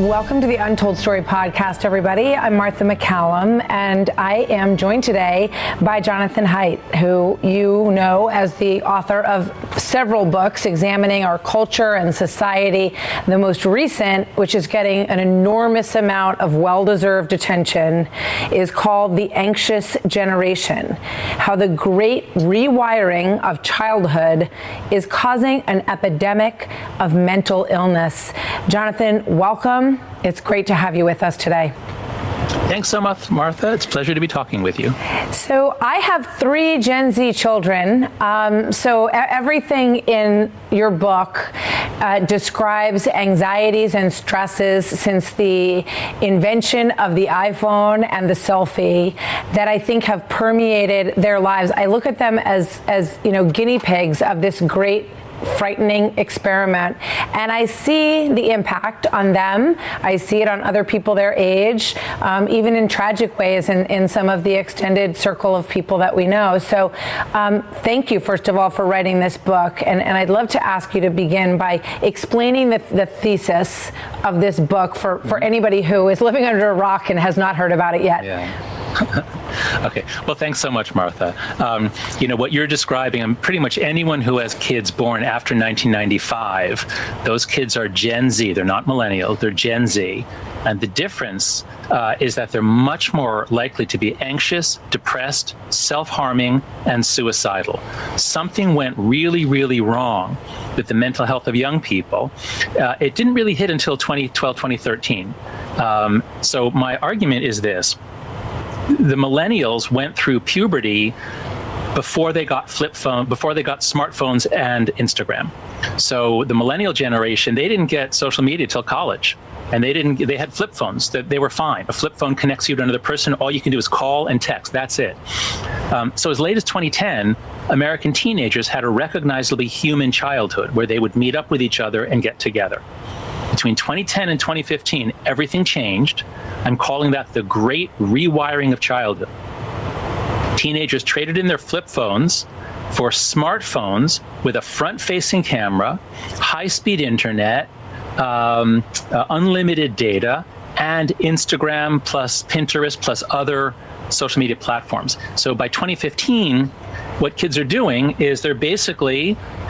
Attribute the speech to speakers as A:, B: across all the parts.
A: Welcome to the Untold Story podcast, everybody. I'm Martha McCallum, and I am joined today by Jonathan Haidt, who you know as the author of several books examining our culture and society. The most recent, which is getting an enormous amount of well-deserved attention, is called The Anxious Generation: How the Great Rewiring of Childhood is Causing an Epidemic of Mental Illness. Jonathan, welcome. It's great to have you with us today.
B: Thanks so much, Martha. It's a pleasure to be talking with you.
A: So I have 3 Gen Z children. So everything in your book describes anxieties and stresses since the invention of the iPhone and the selfie that I think have permeated their lives. I look at them as guinea pigs of this great frightening experiment, and I see the impact on them. I see it on other people their age, even in tragic ways in some of the extended circle of people that we know. So thank you, first of all, for writing this book, and I'd love to ask you to begin by explaining the thesis of this book for anybody who is living under a rock and has not heard about it yet.
B: Yeah. Okay. Well, thanks so much, Martha. What you're describing, and pretty much anyone who has kids born after 1995, those kids are Gen Z. They're not millennials. They're Gen Z. And the difference is that they're much more likely to be anxious, depressed, self-harming, and suicidal. Something went really, really wrong with the mental health of young people. It didn't really hit until 2012, 2013. So my argument is this. The millennials went through puberty before they got before they got smartphones and Instagram. So the millennial generation, they didn't get social media till college, and they had flip phones. They were fine. A flip phone connects you to another person. All you can do is call and text. That's it. So as late as 2010, American teenagers had a recognizably human childhood where they would meet up with each other and get together. Between 2010 and 2015, everything changed. I'm calling that the great rewiring of childhood. Teenagers traded in their flip phones for smartphones with a front-facing camera, high-speed internet, unlimited data, and Instagram plus Pinterest plus other social media platforms. So by 2015, what kids are doing is they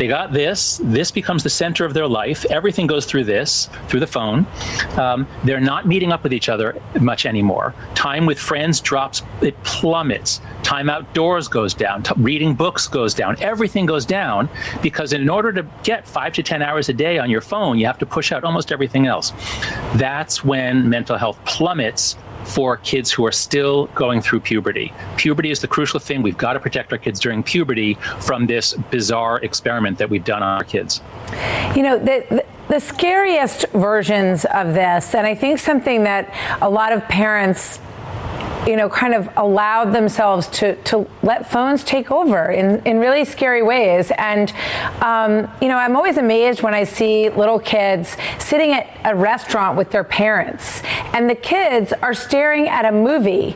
B: got this becomes the center of their life. Everything goes through the phone. They're not meeting up with each other much anymore. Time with friends it plummets. Time outdoors goes down. Reading books goes down. Everything goes down because in order to get 5 to 10 hours a day on your phone, you have to push out almost everything else. That's when mental health plummets for kids who are still going through puberty. Puberty is the crucial thing. We've got to protect our kids during puberty from this bizarre experiment that we've done on our kids.
A: The scariest versions of this, and I think something that a lot of parents kind of allowed themselves to let phones take over in really scary ways. And, I'm always amazed when I see little kids sitting at a restaurant with their parents, and the kids are staring at a movie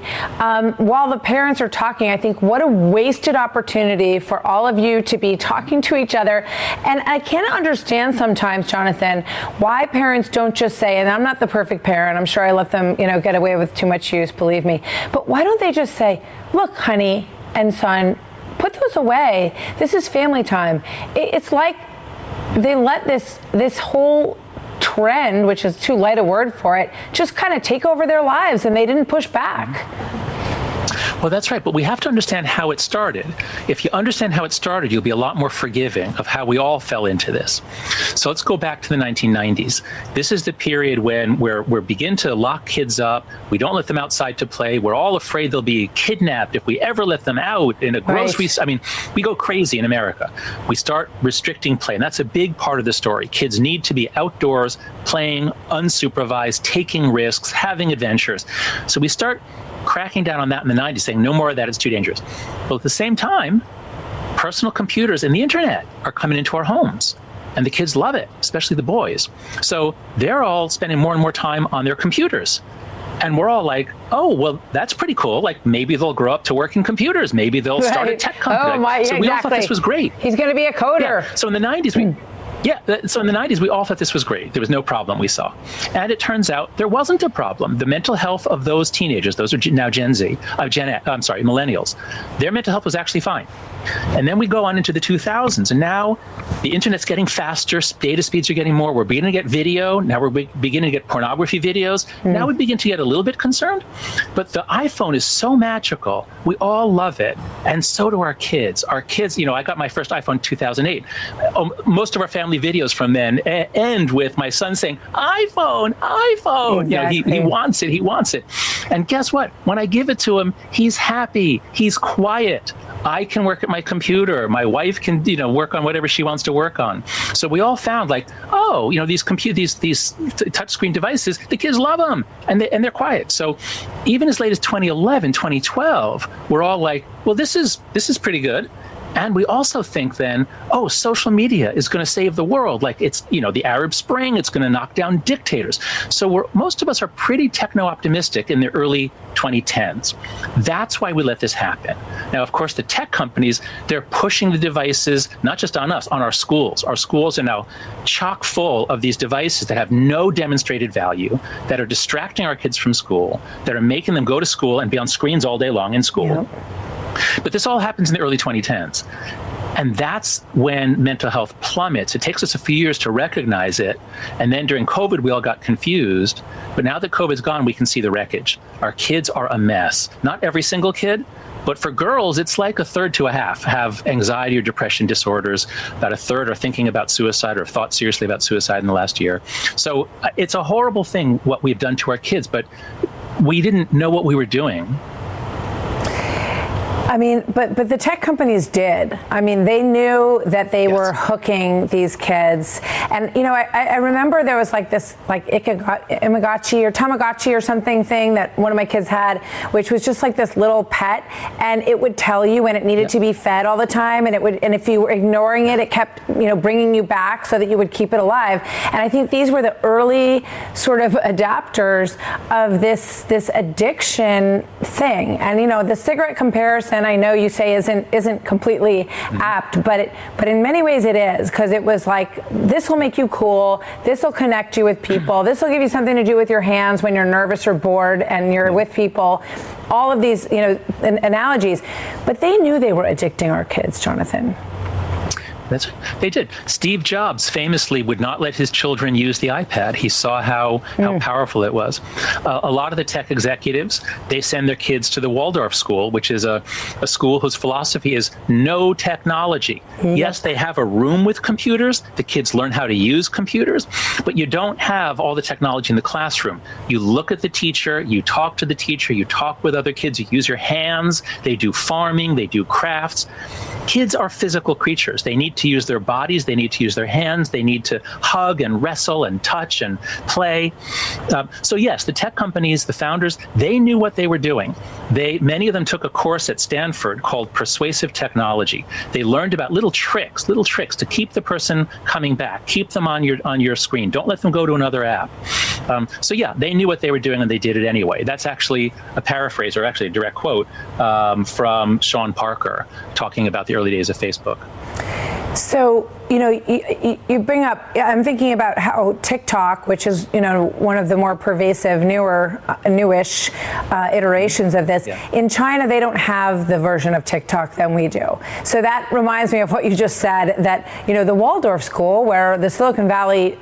A: while the parents are talking. I think, what a wasted opportunity for all of you to be talking to each other. And I can't understand sometimes, Jonathan, why parents don't just say, and I'm not the perfect parent, I'm sure I let them, get away with too much use, believe me. But why don't they just say, look, honey and son, put those away. This is family time. It's like they let this whole trend, which is too light a word for it, just kind of take over their lives, and they didn't push back.
B: Well, that's right. But we have to understand how it started. If you understand how it started, you'll be a lot more forgiving of how we all fell into this. So let's go back to the 1990s. This is the period when we begin to lock kids up. We don't let them outside to play. We're all afraid they'll be kidnapped if we ever let them out in a grocery. Right. I mean, we go crazy in America. We start restricting play, and that's a big part of the story. Kids need to be outdoors, playing, unsupervised, taking risks, having adventures. So we start cracking down on that in the 90s, saying no more of that, it's too dangerous. Well, at the same time, personal computers and the internet are coming into our homes, and the kids love it, especially the boys. So they're all spending more and more time on their computers. And we're all like, oh, well, that's pretty cool. Like, maybe they'll grow up to work in computers. Maybe they'll start a tech company.
A: Oh, my,
B: so we all thought this was great.
A: He's going to be a coder.
B: Yeah. So in the 90s, Yeah, so in the 90s, we all thought this was great. There was no problem we saw. And it turns out there wasn't a problem. The mental health of those teenagers, those are now millennials, their mental health was actually fine. And then we go on into the 2000s, and now the internet's getting faster, data speeds are getting more, we're beginning to get video, now we're beginning to get pornography videos. Now we begin to get a little bit concerned, but the iPhone is so magical, we all love it, and so do our kids. Our kids, I got my first iPhone in 2008. Most of our family videos from then end with my son saying, iPhone, iPhone.
A: Exactly.
B: He wants it. And guess what? When I give it to him, he's happy, he's quiet. I can work at my computer. My wife can, work on whatever she wants to work on. So we all found these touchscreen devices, the kids love them, and they're quiet. So even as late as 2011, 2012, we're all like, well, this is pretty good. And we also think then, social media is going to save the world. Like it's, the Arab Spring, it's going to knock down dictators. So most of us are pretty techno-optimistic in the early 2010s. That's why we let this happen. Now, of course, the tech companies, they're pushing the devices, not just on us, on our schools. Our schools are now chock full of these devices that have no demonstrated value, that are distracting our kids from school, that are making them go to school and be on screens all day long in school. Yep. But this all happens in the early 2010s. And that's when mental health plummets. It takes us a few years to recognize it. And then during COVID, we all got confused. But now that COVID's gone, we can see the wreckage. Our kids are a mess. Not every single kid, but for girls, it's like a third to a half have anxiety or depression disorders. About a third are thinking about suicide or have thought seriously about suicide in the last year. So it's a horrible thing what we've done to our kids, but we didn't know what we were doing.
A: I mean, but the tech companies did. I mean, they knew that they were hooking these kids. And, I remember there was like this Imagotchi or Tamagotchi or something thing that one of my kids had, which was just like this little pet. And it would tell you when it needed to be fed all the time. And if you were ignoring it, it kept, bringing you back so that you would keep it alive. And I think these were the early sort of adapters of this addiction thing. And, the cigarette comparison, I know you say isn't completely apt, but in many ways it is, because it was like, this will make you cool, this will connect you with people, this will give you something to do with your hands when you're nervous or bored and you're with people, all of these analogies. But they knew they were addicting our kids, Jonathan.
B: They did. Steve Jobs famously would not let his children use the iPad. He saw how powerful it was. A lot of the tech executives, they send their kids to the Waldorf school, which is a school whose philosophy is no technology. Yes, they have a room with computers. The kids learn how to use computers, but you don't have all the technology in the classroom. You look at the teacher, you talk to the teacher, you talk with other kids, you use your hands, they do farming, they do crafts. Kids are physical creatures. They need to use their bodies, they need to use their hands, they need to hug and wrestle and touch and play. So yes, the tech companies, the founders, they knew what they were doing. Many of them took a course at Stanford called Persuasive Technology. They learned about little tricks to keep the person coming back, keep them on your screen. Don't let them go to another app. So yeah, they knew what they were doing and they did it anyway. That's actually a paraphrase, or actually a direct quote from Sean Parker talking about the early days of Facebook.
A: So, you bring up, I'm thinking about how TikTok, which is, one of the more pervasive, newish iterations of this. Yeah. In China, they don't have the version of TikTok than we do. So that reminds me of what you just said, that, the Waldorf school, where the Silicon Valley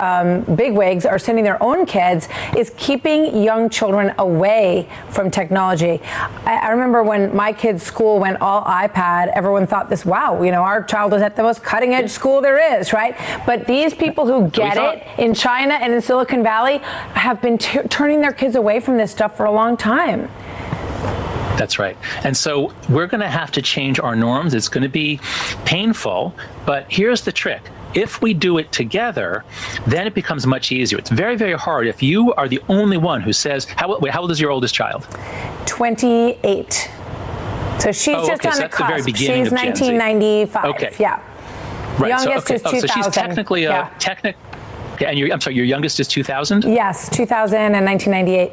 A: bigwigs are sending their own kids, is keeping young children away from technology. I remember when my kids' school went all iPad, everyone thought this, wow, our child is at the most cutting edge school there is, right? But these people who get it in China and in Silicon Valley have been turning their kids away from this stuff for a long time.
B: That's right. And so we're going to have to change our norms. It's going to be painful, but here's the trick. If we do it together, then it becomes much easier. It's very, very hard if you are the only one who says, how old is your oldest child?
A: 28. So she's just on the cusp. The very beginning she's of 1995.
B: Okay.
A: Yeah.
B: Right.
A: Youngest is 2000.
B: So she's technically a Okay, and your youngest is 2000?
A: Yes, 2000 and 1998.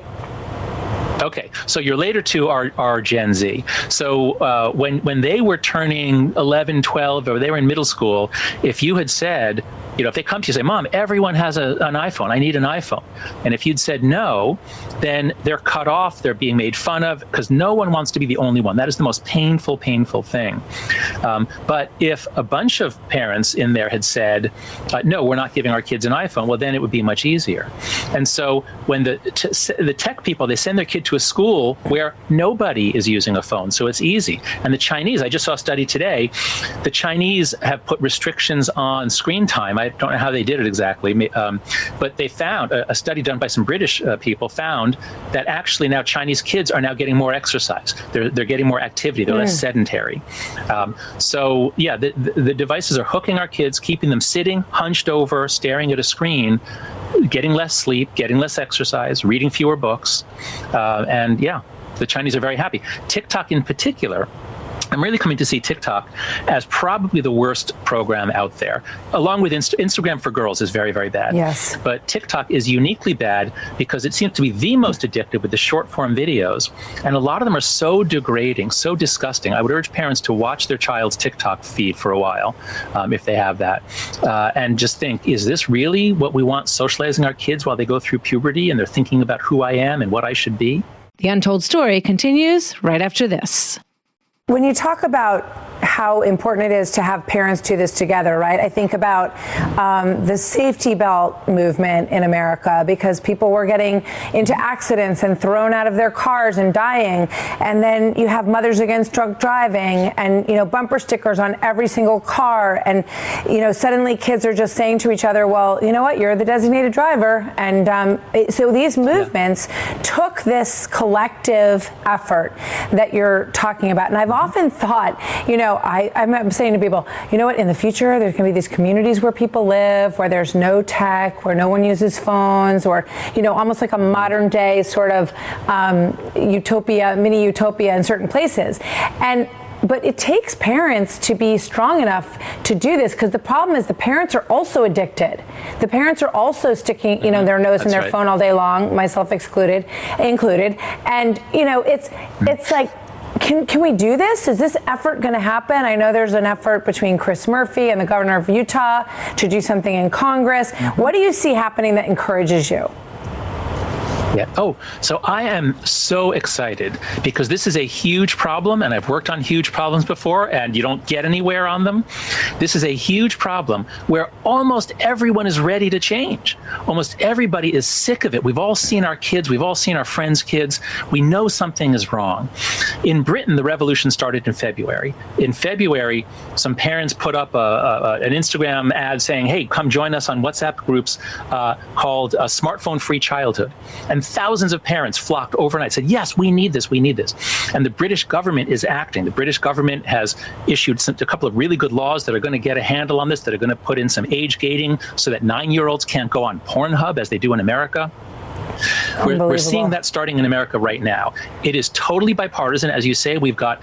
B: Okay, so your later two are Gen Z. So when they were turning 11, 12, or they were in middle school, if you had said, if they come to you and say, Mom, everyone has an iPhone, I need an iPhone. And if you'd said no, then they're cut off, they're being made fun of, because no one wants to be the only one. That is the most painful thing. But if a bunch of parents in there had said, no, we're not giving our kids an iPhone, well, then it would be much easier. And so when the tech people, they send their kid to a school where nobody is using a phone, so it's easy. And the Chinese, I just saw a study today, the Chinese have put restrictions on screen time. I don't know how they did it exactly, but they found, a study done by some British people found that actually now Chinese kids are now getting more exercise. They're getting more activity. They're less sedentary. So yeah, the devices are hooking our kids, keeping them sitting, hunched over, staring at a screen, getting less sleep, getting less exercise, reading fewer books. And yeah, the Chinese are very happy. TikTok in particular, I'm really coming to see TikTok as probably the worst program out there. Along with Instagram for girls is very, very bad.
A: Yes.
B: But TikTok is uniquely bad because it seems to be the most addictive with the short form videos. And a lot of them are so degrading, so disgusting. I would urge parents to watch their child's TikTok feed for a while, if they have that. And just think, is this really what we want socializing our kids while they go through puberty and they're thinking about who I am and what I should be?
C: The Untold Story continues right after this.
A: When you talk about how important it is to have parents do this together, right? I think about the safety belt movement in America, because people were getting into accidents and thrown out of their cars and dying. And then you have Mothers Against Drunk Driving and, bumper stickers on every single car. And, suddenly kids are just saying to each other, well, you know what, you're the designated driver. And so these movements took this collective effort that you're talking about. And I've often thought, I'm saying to people, you know what, in the future, there's going to be these communities where people live, where there's no tech, where no one uses phones, or, almost like a modern day sort of utopia, mini utopia in certain places. But it takes parents to be strong enough to do this, because the problem is the parents are also addicted. The parents are also sticking, their nose in their phone all day long, myself included. And, it's like, can we do this? Is this effort going to happen? I know there's an effort between Chris Murphy and the governor of Utah to do something in Congress. What do you see happening that encourages you?
B: Yeah. Oh, so I am so excited because this is a huge problem, and I've worked on huge problems before, and you don't get anywhere on them. This is a huge problem where almost everyone is ready to change. Almost everybody is sick of it. We've all seen our kids. We've all seen our friends' kids. We know something is wrong. In Britain, the revolution started in February. In February, some parents put up an Instagram ad saying, hey, come join us on WhatsApp groups called Smartphone Free Childhood. And thousands of parents flocked overnight, said, yes, we need this. And the British government is acting. The British government has issued a couple of really good laws that are going to get a handle on this, that are going to put in some age gating so that 9-year-olds can't go on Pornhub as they do in America. We're seeing that starting in America right now. It is totally bipartisan. As you say, we've got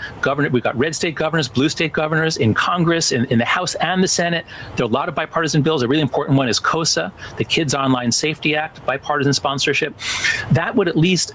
B: red state governors, blue state governors in Congress, in the House and the Senate. There are a lot of bipartisan bills. A really important one is KOSA, the Kids Online Safety Act, bipartisan sponsorship. That would at least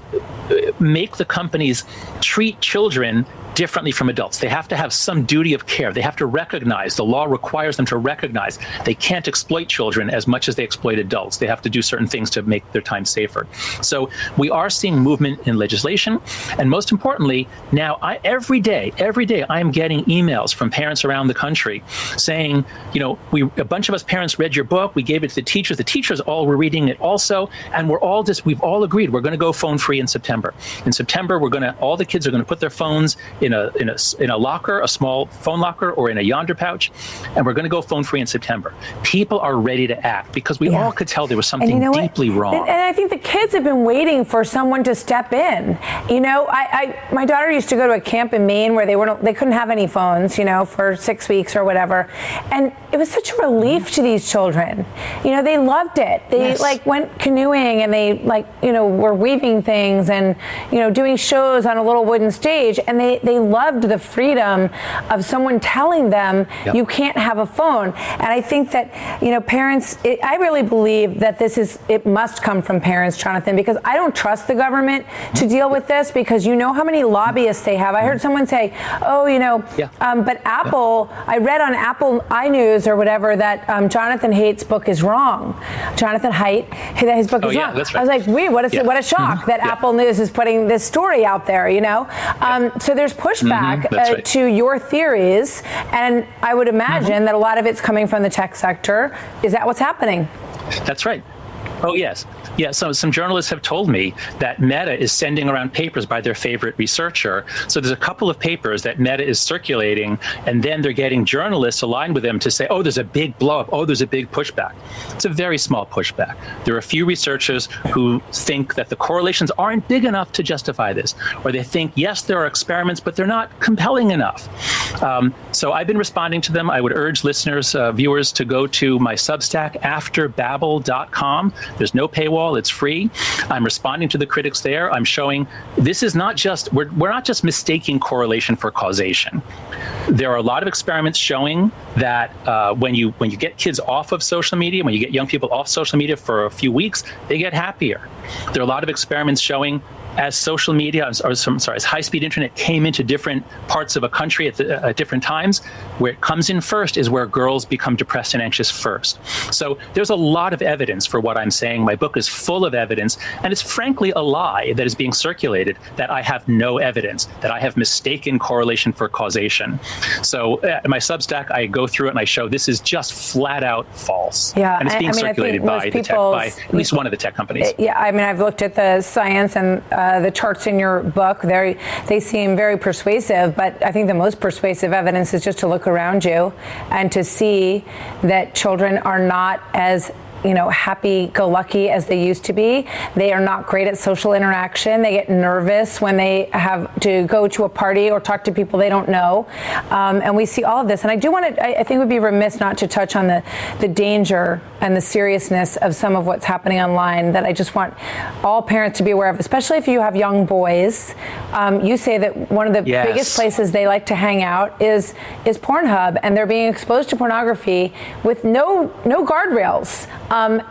B: make the companies treat children differently from adults. They have to have some duty of care. They have to recognize, the law requires them to recognize they can't exploit children as much as they exploit adults. They have to do certain things to make their time safer. So we are seeing movement in legislation. And most importantly, now every day, I am getting emails from parents around the country saying, a bunch of us parents read your book. We gave it to the teachers. The teachers all were reading it also. And we've all agreed we're going to go phone free in September. In September, all the kids are going to put their phones in a locker, a small phone locker, or in a Yonder pouch, and we're going to go phone free in September. People are ready to act because we all could tell there was something deeply wrong.
A: And I think the kids have been waiting for someone to step in. My daughter used to go to a camp in Maine where they couldn't have any phones, for 6 weeks or whatever, and it was such a relief to these children. They loved it. They went canoeing, and they were weaving things and doing shows on a little wooden stage, and they they loved the freedom of someone telling them you can't have a phone. And I think that, parents, I really believe that it must come from parents, Jonathan, because I don't trust the government to deal with this, because you know how many lobbyists they have. I heard someone say, but Apple, I read on Apple iNews or whatever that Jonathan Haidt's book is wrong. Jonathan Haidt, his book is wrong.
B: That's right.
A: I was like, wait, what a shock that Apple News is putting this story out there, So there's pushback to your theories, and I would imagine that a lot of it's coming from the tech sector. Is that what's happening?
B: That's right. Oh, yes. Yeah, so some journalists have told me that Meta is sending around papers by their favorite researcher. So there's a couple of papers that Meta is circulating, and then they're getting journalists aligned with them to say, oh, there's a big blow up. Oh, there's a big pushback. It's a very small pushback. There are a few researchers who think that the correlations aren't big enough to justify this, or they think, yes, there are experiments, but they're not compelling enough. So I've been responding to them. I would urge listeners, viewers, to go to my Substack, afterbabble.com. There's no paywall. It's free. I'm responding to the critics there. I'm showing this is not just, we're not just mistaking correlation for causation. There are a lot of experiments showing that when you get kids off of social media, when you get young people off social media for a few weeks, they get happier. There are a lot of experiments showing as social media, as high-speed internet came into different parts of a country at different times, where it comes in first is where girls become depressed and anxious first. So there's a lot of evidence for what I'm saying. My book is full of evidence, and it's frankly a lie that is being circulated that I have no evidence, that I have mistaken correlation for causation. So in my Substack, I go through it and I show this is just flat out false.
A: Yeah,
B: and it's being circulated by at least one of the tech companies.
A: Yeah, I mean, I've looked at the science and the charts in your book. They seem very persuasive, but I think the most persuasive evidence is just to look around you and to see that children are not as happy-go-lucky as they used to be. They are not great at social interaction. They get nervous when they have to go to a party or talk to people they don't know. And we see all of this. And I do want to, I think it would be remiss not to touch on the danger and the seriousness of some of what's happening online that I just want all parents to be aware of, especially if you have young boys. You say that one of the biggest places they like to hang out is Pornhub, and they're being exposed to pornography with no guardrails.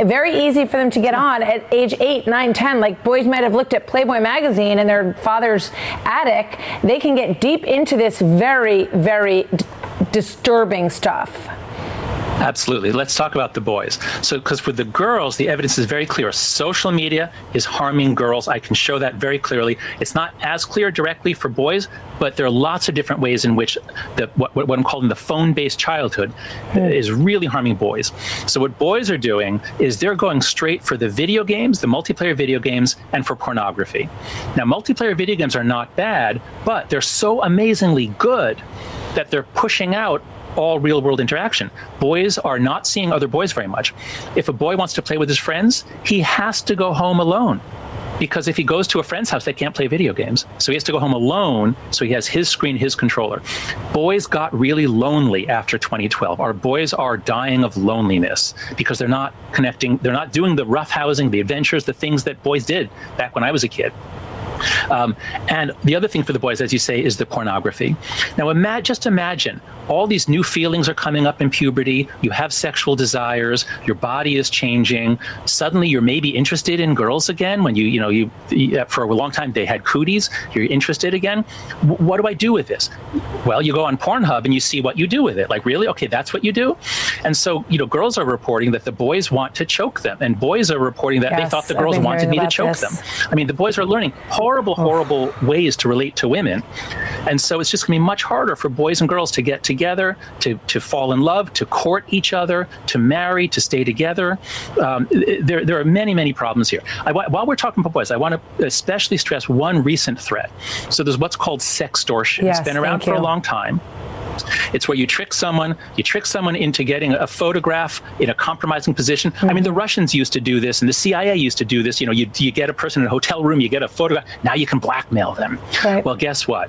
A: Very easy for them to get on at age 8, 9, 10. Like, boys might have looked at Playboy magazine in their father's attic. They can get deep into this very, very disturbing stuff.
B: Absolutely. Let's talk about the boys. So, because for the girls, the evidence is very clear. Social media is harming girls. I can show that very clearly. It's not as clear directly for boys, but there are lots of different ways in which what I'm calling the phone-based childhood is really harming boys. So what boys are doing is they're going straight for the video games, the multiplayer video games, and for pornography. Now, multiplayer video games are not bad, but they're so amazingly good that they're pushing out all real-world interaction. Boys are not seeing other boys very much. If a boy wants to play with his friends, he has to go home alone. Because if he goes to a friend's house, they can't play video games. So he has to go home alone, so he has his screen, his controller. Boys got really lonely after 2012. Our boys are dying of loneliness because they're not connecting, they're not doing the roughhousing, the adventures, the things that boys did back when I was a kid. And the other thing for the boys, as you say, is the pornography. Now, just imagine all these new feelings are coming up in puberty. You have sexual desires. Your body is changing. Suddenly, you're maybe interested in girls again. When you for a long time they had cooties. You're interested again. What do I do with this? Well, you go on Pornhub and you see what you do with it. Like, really? Okay, that's what you do. And so, girls are reporting that the boys want to choke them, and boys are reporting that they thought the girls wanted me to choke them. I mean, the boys are learning horrible ways to relate to women. And so it's just going to be much harder for boys and girls to get together, to fall in love, to court each other, to marry, to stay together. There are many problems here. While we're talking about boys, I want to especially stress one recent threat. So there's what's called sextortion. It's been around for a long time. It's where you trick someone into getting a photograph in a compromising position. I mean, the Russians used to do this, and the CIA used to do this. You get a person in a hotel room, you get a photograph. Now you can blackmail them. Right. Well, guess what?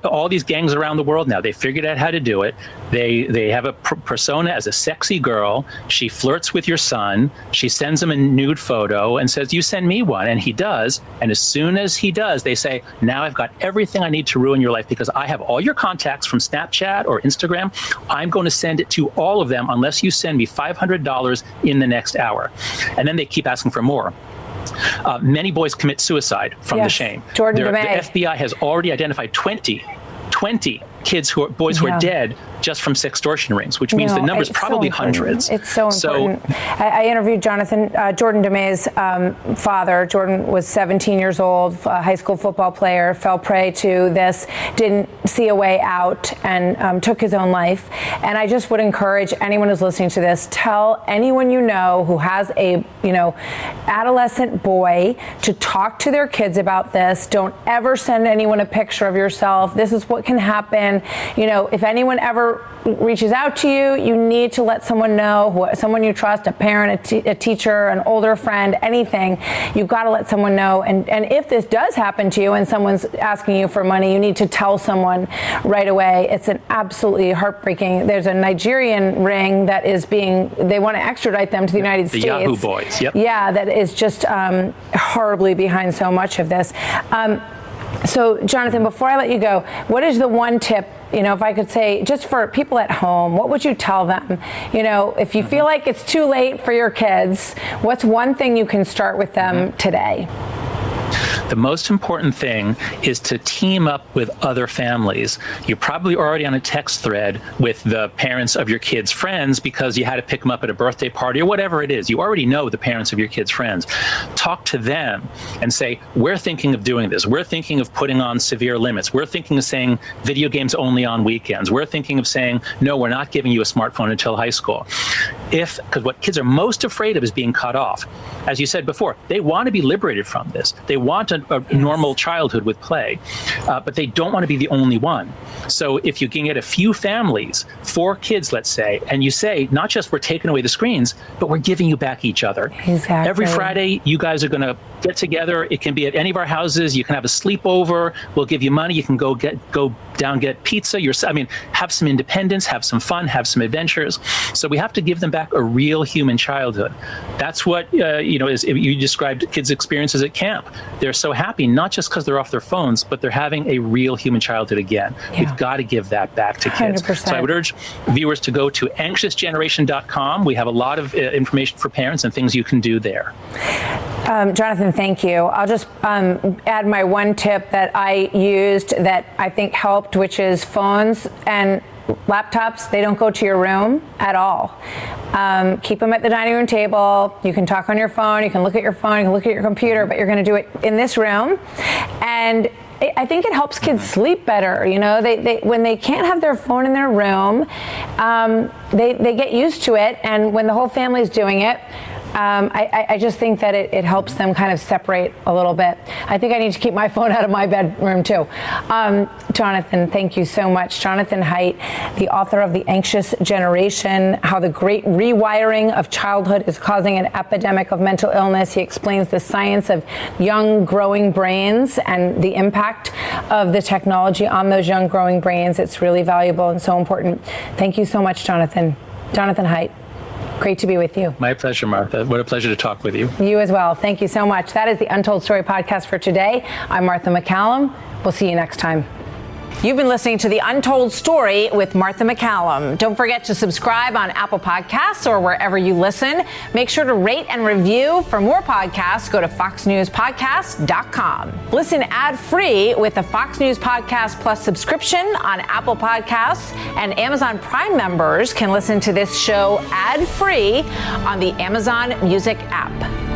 B: all these gangs around the world now, they figured out how to do it. They have a persona as a sexy girl. She flirts with your son. She sends him a nude photo and says, you send me one. And he does. And as soon as he does, they say, now I've got everything I need to ruin your life because I have all your contacts from Snapchat or Instagram. I'm going to send it to all of them unless you send me $500 in the next hour. And then they keep asking for more. Many boys commit suicide from the shame.
A: Jordan
B: The
A: DeMay.
B: FBI has already identified 20 kids boys who are dead just from sextortion rings, which means the number's probably hundreds.
A: It's so important. I interviewed Jordan DeMay's father. Jordan was 17 years old, a high school football player, fell prey to this, didn't see a way out, and took his own life. And I just would encourage anyone who's listening to this, tell anyone you know who has a adolescent boy to talk to their kids about this. Don't ever send anyone a picture of yourself. This is what can happen. If anyone ever reaches out to you, you need to let someone know, someone you trust, a parent, a teacher, an older friend, anything. You've got to let someone know. And if this does happen to you and someone's asking you for money, you need to tell someone right away. It's an absolutely heartbreaking. There's a Nigerian ring that is they want to extradite them to the United States.
B: The Yahoo boys, yep.
A: Yeah, that is just horribly behind so much of this. So, Jonathan, before I let you go, what is the one tip, if I could say, just for people at home, what would you tell them? If you feel like it's too late for your kids, what's one thing you can start with them today?
B: The most important thing is to team up with other families. You're probably already on a text thread with the parents of your kids' friends because you had to pick them up at a birthday party or whatever it is. You already know the parents of your kids' friends. Talk to them and say, we're thinking of doing this. We're thinking of putting on severe limits. We're thinking of saying video games only on weekends. We're thinking of saying, no, we're not giving you a smartphone until high school. Because what kids are most afraid of is being cut off. As you said before, they want to be liberated from this. They want a normal childhood with play, but they don't want to be the only one. So if you can get a few families, 4 kids, let's say, and you say, not just we're taking away the screens, but we're giving you back each other.
A: Exactly.
B: Every Friday, you guys are going to get together. It can be at any of our houses. You can have a sleepover. We'll give you money. You can go down, get pizza. Have some independence, have some fun, have some adventures. So we have to give them back a real human childhood. That's what, you described kids' experiences at camp. They're so happy, not just because they're off their phones, but they're having a real human childhood again. Yeah. We've got to give that back to kids.
A: 100%.
B: So I would urge viewers to go to anxiousgeneration.com. We have a lot of information for parents and things you can do there.
A: Jonathan, thank you. I'll just add my one tip that I used that I think helped, which is phones and laptops, they don't go to your room at all. Keep them at the dining room table. You can talk on your phone. You can look at your phone. You can look at your computer, but you're going to do it in this room. And I think it helps kids sleep better. They when they can't have their phone in their room, they get used to it. And when the whole family's doing it, I just think that it helps them kind of separate a little bit. I think I need to keep my phone out of my bedroom too. Jonathan, thank you so much. Jonathan Haidt, the author of The Anxious Generation, How the Great Rewiring of Childhood is Causing an Epidemic of Mental Illness. He explains the science of young growing brains and the impact of the technology on those young growing brains. It's really valuable and so important. Thank you so much, Jonathan. Jonathan Haidt. Great to be with you.
B: My pleasure, Martha. What a pleasure to talk with you.
A: You as well. Thank you so much. That is the Untold Story podcast for today. I'm Martha MacCallum. We'll see you next time. You've been listening to The Untold Story with Martha MacCallum. Don't forget to subscribe on Apple Podcasts or wherever you listen. Make sure to rate and review. For more podcasts, go to foxnewspodcast.com. Listen ad-free with the Fox News Podcast Plus subscription on Apple Podcasts, and Amazon Prime members can listen to this show ad-free on the Amazon Music app.